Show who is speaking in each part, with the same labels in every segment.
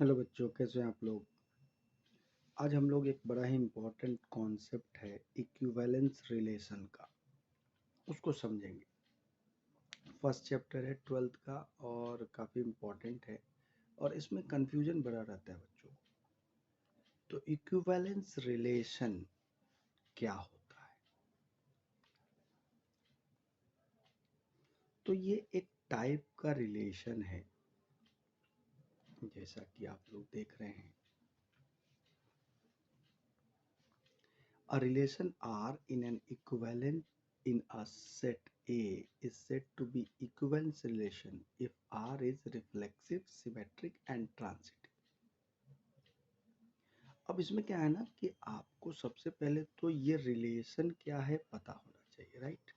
Speaker 1: Hello बच्चों, कैसे हैं आप लोग। आज हम लोग एक बड़ा ही इम्पोर्टेंट कॉन्सेप्ट है इक्विवेलेंस रिलेशन का, उसको समझेंगे। फर्स्ट चैप्टर है 12th का और काफ़ी इम्पोर्टेंट है और इसमें कंफ्यूजन बड़ा रहता है बच्चों को। तो इक्विवेलेंस रिलेशन क्या होता है? तो ये एक टाइप का रिलेशन है, जैसा कि आप लोग देख रहे हैं। A relation R in an equivalent in a set A is said to be equivalence relation if R is reflexive, symmetric and transitive. अब इसमें क्या है ना कि आपको सबसे पहले तो ये रिलेशन क्या है पता होना चाहिए, राइट।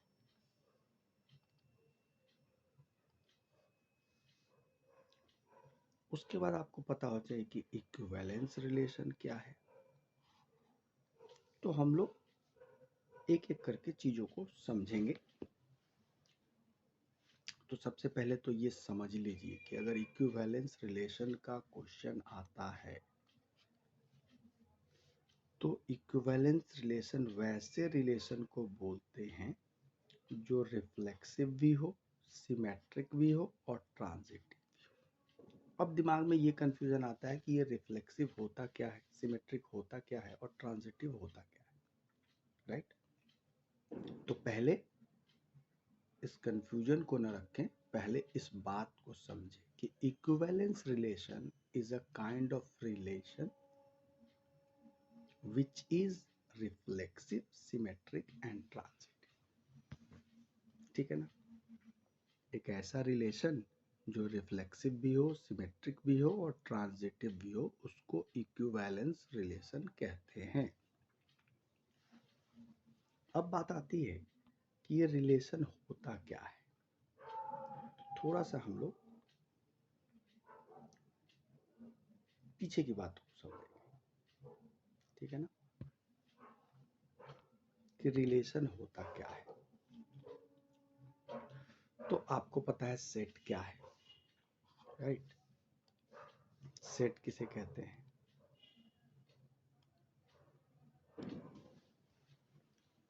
Speaker 1: उसके बाद आपको पता होना चाहिए कि इक्विवेलेंस रिलेशन क्या है। तो हम लोग एक एक करके चीज़ों को समझेंगे। तो सबसे पहले तो ये समझ लीजिए कि अगर इक्विवेलेंस रिलेशन का क्वेश्चन आता है तो इक्विवेलेंस रिलेशन वैसे रिलेशन को बोलते हैं जो रिफ्लेक्सिव भी हो, सिमेट्रिक भी हो और ट्रांजिटिव भी हो। अब दिमाग में ये कंफ्यूजन आता है कि ये रिफ्लेक्सिव होता क्या है, सिमेट्रिक होता क्या है और ट्रांजिटिव होता क्या है, राइट। तो पहले इस कंफ्यूजन को न रखें, पहले इस बात को समझें कि equivalence relation is a kind of relation which is reflexive, symmetric and transitive। ठीक है ना। एक ऐसा रिलेशन जो रिफ्लेक्सिव भी हो, सिमेट्रिक भी हो और ट्रांजिटिव भी हो, उसको इक्विवेलेंस रिलेशन कहते हैं। अब बात आती है कि ये रिलेशन होता क्या है। थोड़ा सा हम लोग पीछे की बात को समझेंगे, ठीक है ना, कि रिलेशन होता क्या है। तो आपको पता है सेट क्या है, राइट। सेट किसे कहते हैं?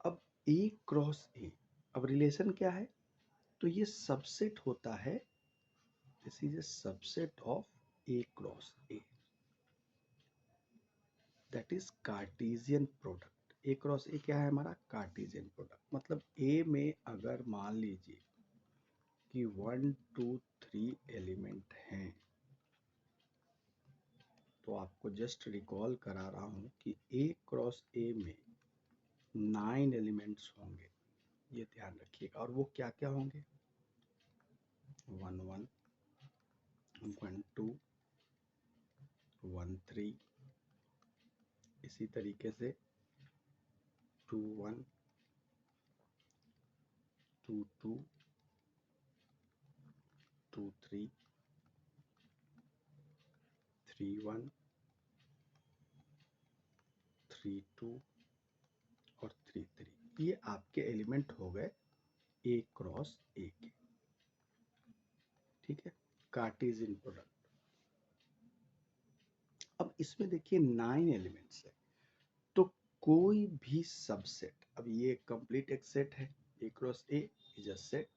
Speaker 1: अब ए क्रॉस ए, अब रिलेशन क्या है? तो ये सबसेट होता है, this is a subset of A cross A, that is Cartesian product. A cross ए क्या है? हमारा कार्टेशियन प्रोडक्ट। मतलब ए में अगर मान लीजिए कि 1 2 3 एलिमेंट हैं, तो आपको जस्ट रिकॉल करा रहा हूं कि ए क्रॉस ए में 9 एलिमेंट्स होंगे, ये ध्यान रखिएगा। और वो क्या क्या होंगे? 1 1 1 2 1 3, इसी तरीके से 2 1 2 2 2 3 3 1 3 2 और 3 3। ये आपके एलिमेंट हो गए ए क्रॉस ए के, ठीक है, कार्टेशियन प्रोडक्ट। अब इसमें देखिए 9 एलिमेंट्स है, तो कोई भी सबसेट, अब ये कंप्लीट एक सेट है, A cross A is a set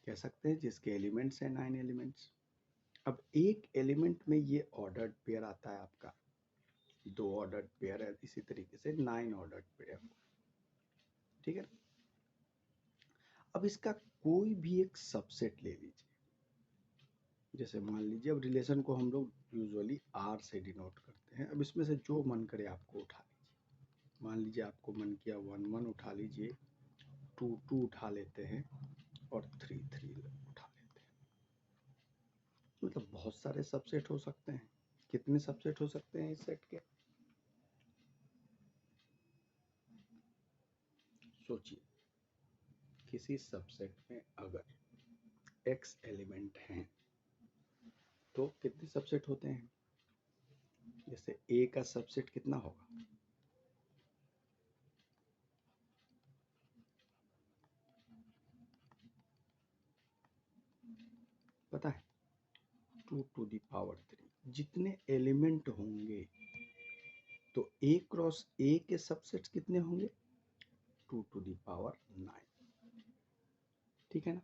Speaker 1: कह सकते हैं जिसके एलिमेंट्स हैं 9 एलिमेंट्स। अब एक एलिमेंट में ये ऑर्डर्ड पेयर आता है आपका, 2 ऑर्डर्ड पेयर है, इसी तरीके से 9 ऑर्डर्ड पेयर, ठीक है। अब इसका कोई भी एक सबसेट ले लीजिए, जैसे मान लीजिए, अब रिलेशन को हम लोग यूजुअली आर से डिनोट करते हैं। अब इसमें से जो मन करे आपको उठा लीजिए। मान लीजिए आपको मन किया 1 1 उठा लीजिए, 2 2 उठा लेते हैं और 3 3 उठा लेते हैं। मतलब बहुत सारे सबसेट हो सकते हैं। कितने सबसेट हो सकते हैं इस सेट के? सोचिए, किसी सबसेट में अगर x एलिमेंट हैं तो कितने सबसेट होते हैं? जैसे a का सबसेट कितना होगा? पता है? 2⁻³ जितने एलिमेंट होंगे तो A क्रॉस A के सबसेट्स कितने होंगे 2⁹ ठीक है ना।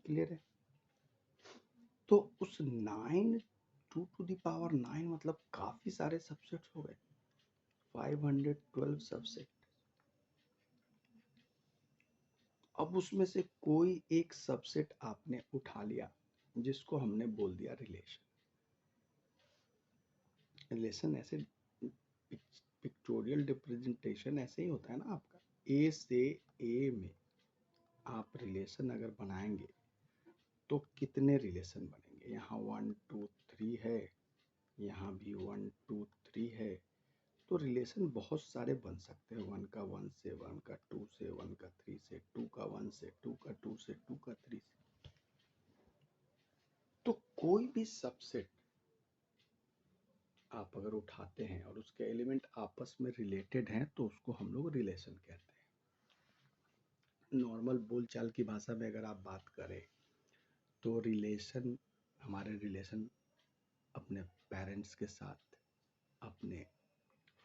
Speaker 1: क्लियर है। तो उस 2⁹ मतलब काफी सारे सबसेट्स हो गए 512 सबसेट। अब उसमें से कोई एक सबसेट आपने उठा लिया जिसको हमने बोल दिया रिलेशन। रिलेशन ऐसे पिक्टोरियल रिप्रेजेंटेशन ऐसे ही होता है ना आपका। ए से ए में आप रिलेशन अगर बनाएंगे तो कितने रिलेशन बनेंगे। यहाँ 1 2 3 है, यहाँ भी 1 2 3 है, तो रिलेशन बहुत सारे बन सकते हैं। 1 का 1 से, 1 का 2 से, 1 का 3 से, 2 का 1 से, 2 का 2 से, 2 का 3 से। तो कोई भी सबसेट आप अगर उठाते हैं और उसके एलिमेंट आपस में रिलेटेड हैं तो उसको हम लोग रिलेशन कहते हैं। नॉर्मल बोलचाल की भाषा में अगर आप बात करें तो रिलेशन, हमारे रिलेशन अपने पेरेंट्स के साथ, अपने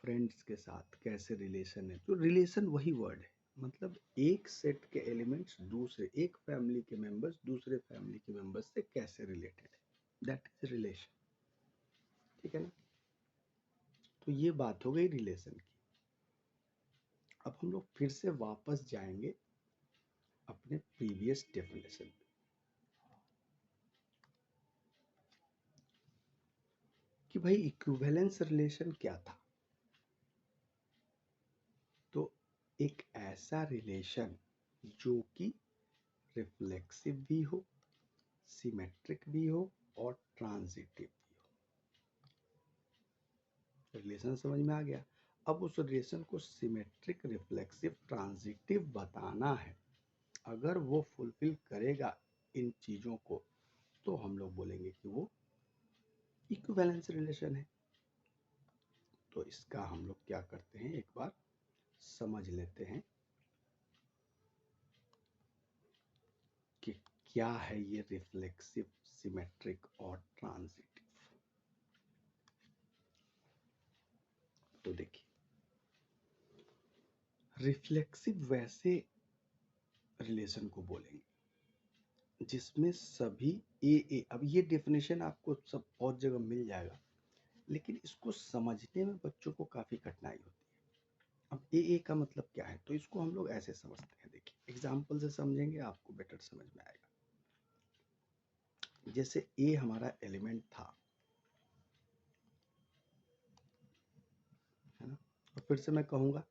Speaker 1: फ्रेंड्स के साथ कैसे रिलेशन है, तो रिलेशन वही वर्ड है। मतलब एक सेट के एलिमेंट्स दूसरे, एक फैमिली के मेंबर्स दूसरे फैमिली के मेंबर्स से कैसे रिलेटेड है, दैट इज रिलेशन। ठीक है ना। तो ये बात हो गई रिलेशन की। अब हम लोग फिर से वापस जाएंगे अपने प्रीवियस डेफिनेशन पे कि भाई इक्विवेलेंस रिलेशन क्या था। तो एक ऐसा रिलेशन जो कि रिफ्लेक्सिव भी हो, सिमेट्रिक भी हो और ट्रांजिटिव भी हो। रिलेशन समझ में आ गया। अब उस रिलेशन को सिमेट्रिक, रिफ्लेक्सिव, ट्रांजिटिव बताना है। अगर वो फुलफिल करेगा इन चीजों को तो हम लोग बोलेंगे कि वो इक्विवेलेंस रिलेशन है। तो इसका हम लोग क्या करते हैं, एक बार समझ लेते हैं कि क्या है ये रिफ्लेक्सिव, सिमेट्रिक और ट्रांजिटिव। तो देखिए, रिफ्लेक्सिव वैसे रिलेशन को बोलेंगे जिसमें सभी ए, अब ये डेफिनेशन आपको सब और जगह मिल जाएगा, लेकिन इसको समझने में बच्चों को काफी कठिनाई होती है। अब ए का मतलब क्या है, तो इसको हम लोग ऐसे समझते हैं। देखिए, एग्जाम्पल से समझेंगे आपको बेटर समझ में आएगा। जैसे ए हमारा एलिमेंट था, है ना। और फिर से मैं कहूँगा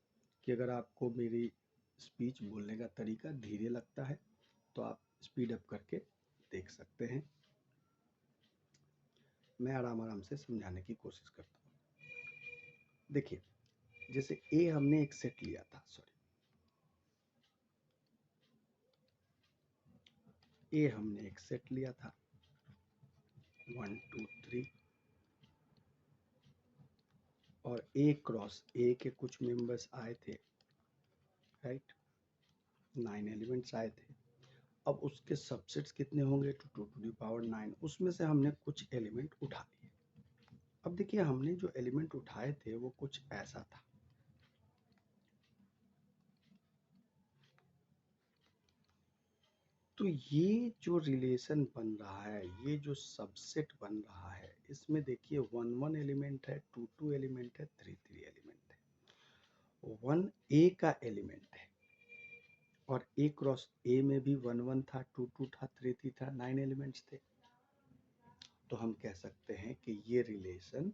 Speaker 1: कि अगर आपको मेरी स्पीच बोलने का तरीका धीरे लगता है तो आप स्पीड अप करके देख सकते हैं। मैं आराम आराम से समझाने की कोशिश करता हूँ। देखिए, जैसे ए हमने एक सेट लिया था, ए हमने एक सेट लिया था 1 2 3, और ए क्रॉस ए के कुछ मेंबर्स आए थे, राइट, 9 एलिमेंट्स आए थे। अब उसके सबसेट्स कितने होंगे, 2⁹9। उसमें से हमने कुछ एलिमेंट उठा लिए। अब देखिए, हमने जो एलिमेंट उठाए थे वो कुछ ऐसा था। तो ये जो रिलेशन बन रहा है, ये जो सबसेट बन रहा है, इसमें देखिए 1 1 एलिमेंट है, 2 2 एलिमेंट है, 3 3 एलिमेंट है। 1 ए का एलिमेंट है और ए क्रॉस ए में भी 1 1 था, 2 2 था, 3 3 था, 9 एलिमेंट्स थे। तो हम कह सकते हैं कि ये रिलेशन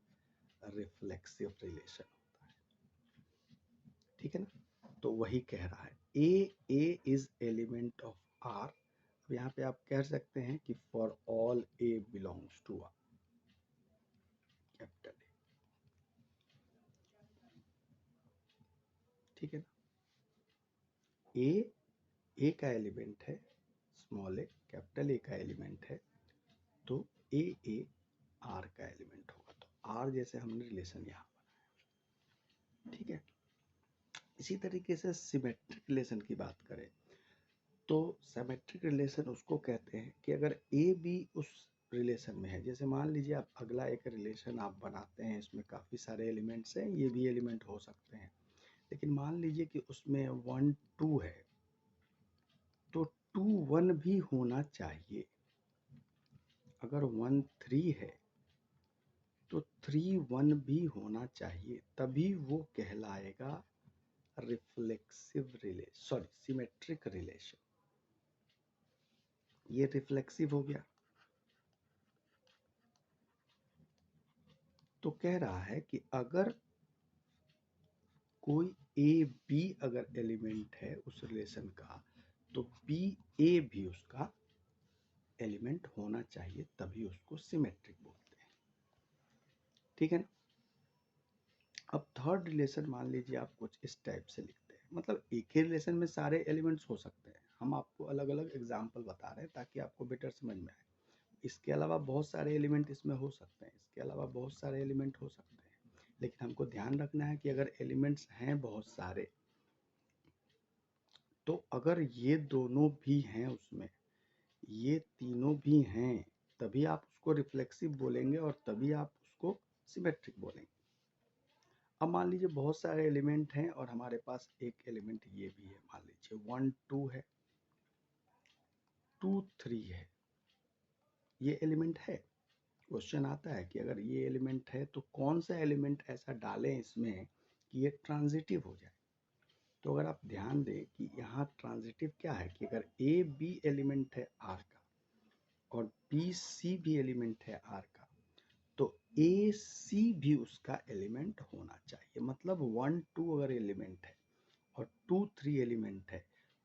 Speaker 1: रिफ्लेक्सिव रिलेशन होता है। ठीक है ना। तो वही कह रहा है A is element of R. यहाँ पे आप कह सकते हैं कि for all A belongs to R, capital A. ठीक है ना। ए का एलिमेंट है, स्मॉल ए, कैपिटल ए का एलिमेंट है, तो ए आर का एलिमेंट होगा। तो आर जैसे हमने रिलेशन यहाँ बनाया। ठीक है। इसी तरीके से सिमेट्रिक रिलेशन की बात करें तो सिमेट्रिक रिलेशन उसको कहते हैं कि अगर ए बी उस रिलेशन में है, जैसे मान लीजिए आप अगला एक रिलेशन आप बनाते हैं, इसमें काफ़ी सारे एलिमेंट्स हैं, ये भी एलिमेंट हो सकते हैं, लेकिन मान लीजिए कि उसमें 1 2 है, तो 2 1 भी होना चाहिए। अगर 1 3 है तो 3 1 भी होना चाहिए, तभी वो कहलाएगा reflexive relation, sorry symmetric relation. ये रिफ्लेक्सिव हो गया। तो कह रहा है कि अगर कोई ए बी अगर एलिमेंट है उस रिलेशन का, तो बी ए भी उसका एलिमेंट होना चाहिए, तभी उसको सिमेट्रिक बोलते हैं। ठीक है ना। अब थर्ड रिलेशन मान लीजिए आप कुछ इस टाइप से लिखते हैं, मतलब एक ही रिलेशन में सारे एलिमेंट्स हो सकते हैं, हम आपको अलग अलग एग्जाम्पल बता रहे हैं ताकि आपको बेटर समझ में आए। इसके अलावा बहुत सारे एलिमेंट इसमें हो सकते हैं, इसके अलावा बहुत सारे एलिमेंट हो सकते हैं, लेकिन हमको ध्यान रखना है कि अगर एलिमेंट्स हैं बहुत सारे, तो अगर ये दोनों भी हैं उसमें, ये तीनों भी हैं, तभी आप उसको रिफ्लेक्सिव बोलेंगे और तभी आप उसको सिमेट्रिक बोलेंगे। अब मान लीजिए बहुत सारे एलिमेंट हैं और हमारे पास एक एलिमेंट ये भी है, मान लीजिए 1 2 है, 2 3 है, ये एलिमेंट है। क्वेश्चन आता है कि अगर ये एलिमेंट है तो कौन सा एलिमेंट ऐसा डालें इसमें कि ये ट्रांजिटिव हो जाए। तो अगर आप ध्यान दें कि यहाँ ट्रांजिटिव क्या है कि अगर ए बी एलिमेंट है आर का और बी सी भी एलिमेंट है आर का, तो ए सी भी उसका एलिमेंट होना चाहिए। मतलब 1 2 अगर एलिमेंट है और 2 3 एलिमेंट है,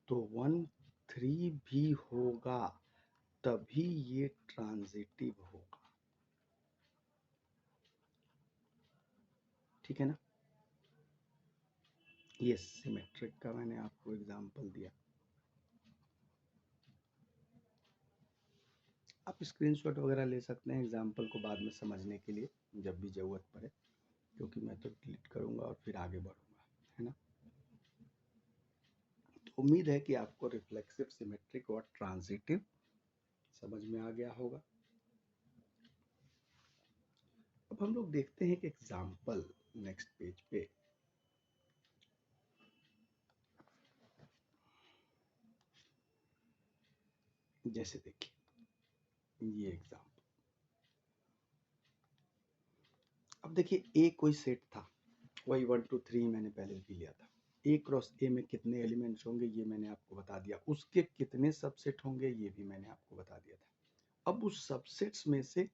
Speaker 1: तो 1 3 भी होगा, तभी ये ट्रांजिटिव होगा। ठीक है ना। ये सिमेट्रिक का मैंने आपको एग्जांपल दिया। आप स्क्रीनशॉट वगैरह ले सकते हैं एग्जांपल को बाद में समझने के लिए, जब भी ज़रूरत पड़े, क्योंकि मैं तो डिलीट करूँगा और फिर आगे बढ़ूँगा, है ना। तो उम्मीद है कि आपको रिफ्लेक्सिव, सिमेट्रिक और ट्रांजिटिव समझ में आ गया होगा। अब हम लोग देखते हैं कि एग्जांपल नेक्स्ट पेज पे। जैसे देखिए ये एग्जांपल, अब देखिए ए कोई सेट था, वही 1 2 3 मैंने पहले भी लिया था। ए क्रॉस ए में कितने एलिमेंट्स होंगे ये मैंने आपको बता दिया, उसके कितने सबसेट होंगे ये भी मैंने आपको बता दिया था। अब उस सबसेट्स में से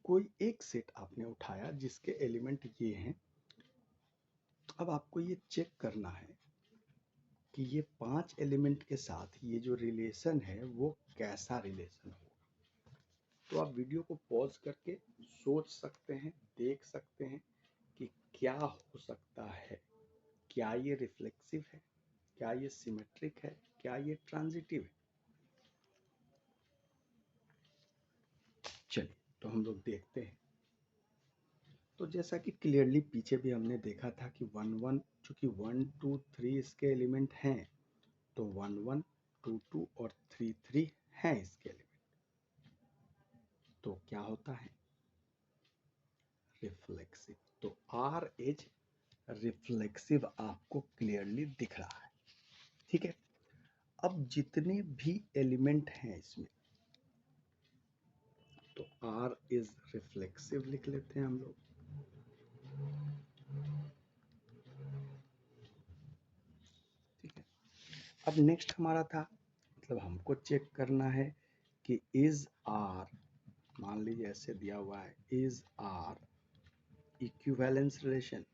Speaker 1: कोई एक सेट आपने उठाया जिसके एलिमेंट ये हैं। अब आपको ये चेक करना है कि ये 5 एलिमेंट के साथ ये जो रिलेशन है वो कैसा रिलेशन होगा। तो आप वीडियो को पॉज करके सोच सकते हैं, देख सकते हैं कि क्या हो सकता है। क्या ये रिफ्लेक्सिव है, क्या ये सिमेट्रिक है, क्या ये ट्रांजिटिव है। चलिए तो हम लोग देखते हैं। तो जैसा कि क्लियरली पीछे भी हमने देखा था कि 1 1, चूंकि 1 2 3 इसके एलिमेंट हैं, तो 1 1 2 2 और 3 3 हैं इसके एलिमेंट। तो क्या होता है, रिफ्लेक्सिव। तो आर इज रिफ्लेक्सिव आपको क्लियरली दिख रहा है। ठीक है। अब जितने भी एलिमेंट हैं इसमें, तो आर इज रिफ्लेक्सिव लिख लेते हैं हम लोग। ठीक है। अब नेक्स्ट हमारा था, मतलब हमको चेक करना है कि इज आर, मान लीजिए ऐसे दिया हुआ है, इज आर इक्विवेलेंस रिलेशन।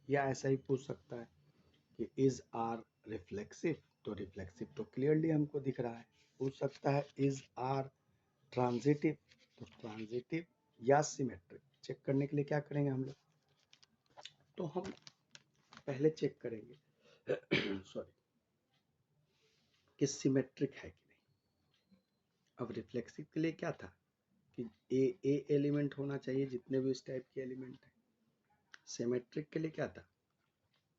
Speaker 1: या ऐसा ही पूछ सकता है कि इज आर रिफ्लेक्सिव, तो रिफ्लेक्सिव तो क्लियरली हमको दिख रहा है। पूछ सकता है इज आर ट्रांजिटिव, तो ट्रांजिटिव या सिमेट्रिक। चेक करने के लिए क्या करेंगे हम लोग, तो हम पहले चेक करेंगे सॉरी कि सिमेट्रिक है कि नहीं। अब रिफ्लेक्सिव के लिए क्या था कि ए एलिमेंट होना चाहिए जितने भी इस टाइप के एलिमेंट हैं। सिमेट्रिक के लिए क्या था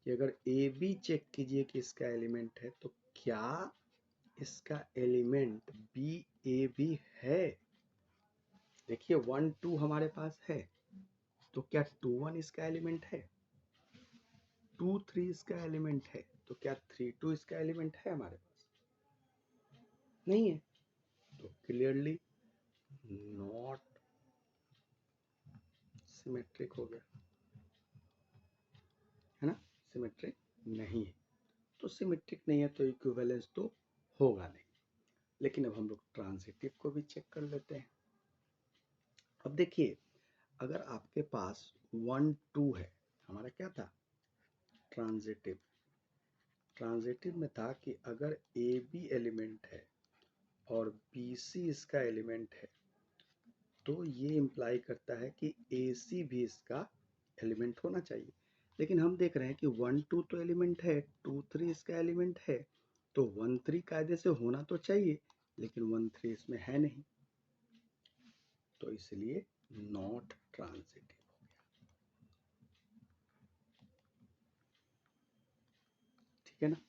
Speaker 1: कि अगर ए बी चेक कीजिए कि इसका एलिमेंट है, तो क्या इसका एलिमेंट बी ए बी है? देखिए 1 2 हमारे पास है, तो क्या 2 1 इसका एलिमेंट है? 2 3 इसका एलिमेंट है, तो क्या 3 2 इसका एलिमेंट है? हमारे पास नहीं है, तो क्लियरली नॉट सिमेट्रिक हो गया, है ना? सिमेट्रिक नहीं है, तो सिमेट्रिक नहीं है तो इक्विवेलेंस तो होगा नहीं। लेकिन अब हम लोग ट्रांजिटिव को भी चेक कर लेते हैं। अब देखिए, अगर आपके पास 1 2 है, हमारा क्या था? ट्रांजिटिव। ट्रांजिटिव में था कि अगर ए बी एलिमेंट है और बी सी इसका एलिमेंट है, तो ये इम्प्लाई करता है कि ए सी भी इसका एलिमेंट होना चाहिए। लेकिन हम देख रहे हैं कि 1 2 तो एलिमेंट है, 2 3 इसका एलिमेंट है, तो 1 3 कायदे से होना तो चाहिए, लेकिन 1 3 इसमें है नहीं, तो इसलिए नॉट ट्रांजिटिव हो गया। ठीक है ना?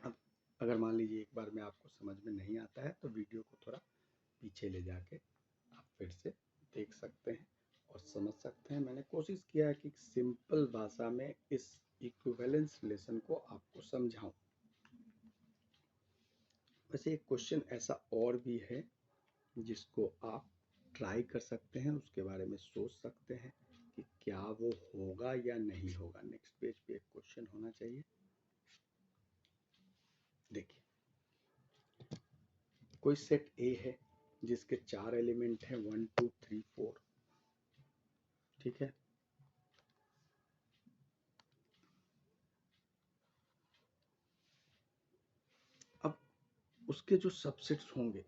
Speaker 1: अब अगर मान लीजिए एक बार में आपको समझ में नहीं आता है, तो वीडियो को थोड़ा पीछे ले जाके आप फिर से देख सकते हैं और समझ सकते हैं। मैंने कोशिश किया है कि सिंपल भाषा में इस इक्विवेलेंस रिलेशन को आपको समझाऊं। वैसे एक क्वेश्चन ऐसा और भी है जिसको आप ट्राई कर सकते हैं, उसके बारे में सोच सकते हैं कि क्या वो होगा या नहीं होगा। नेक्स्ट पेज पे एक क्वेश्चन होना चाहिए। देखिए, कोई सेट ए है जिसके 4 एलिमेंट हैं, 1 2 3 4। ठीक है, अब उसके जो सबसेट्स होंगे,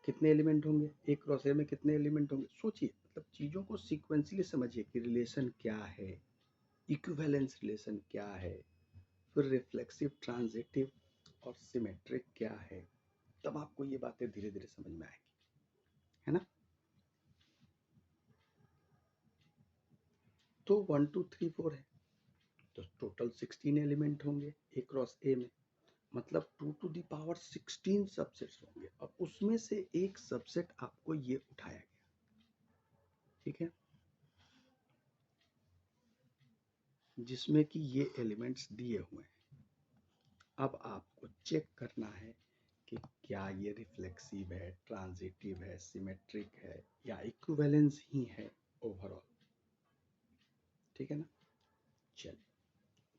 Speaker 1: कितने एलिमेंट होंगे? एक क्रॉस ए में कितने एलिमेंट होंगे? सोचिए, मतलब चीज़ों को सीक्वेंसली समझिए कि रिलेशन क्या है, इक्विवेलेंस रिलेशन क्या है, फिर रिफ्लेक्सिव, ट्रांजिटिव और सिमेट्रिक क्या है। तब आपको ये बातें धीरे धीरे समझ में आएंगी, है ना? तो 1 2 3 4 है, तो टोटल 16 एलिमेंट होंगे ए क्रॉस ए में, मतलब 2 टू द पावर 16 सबसेट्स होंगे। अब उसमें से एक सबसेट आपको ये उठाया गया, ठीक है, जिसमें कि ये एलिमेंट्स दिए हुए हैं। अब आपको चेक करना है कि क्या ये रिफ्लेक्सिव है, ट्रांजिटिव है, सिमेट्रिक है या इक्विवेलेंस ही है ओवरऑल। ठीक है ना? चलिए,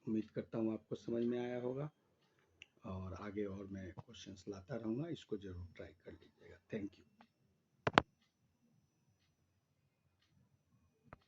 Speaker 1: उम्मीद करता हूँ आपको समझ में आया होगा, और आगे और मैं क्वेश्चंस लाता रहूँगा, इसको जरूर ट्राई कर लीजिएगा। Thank you.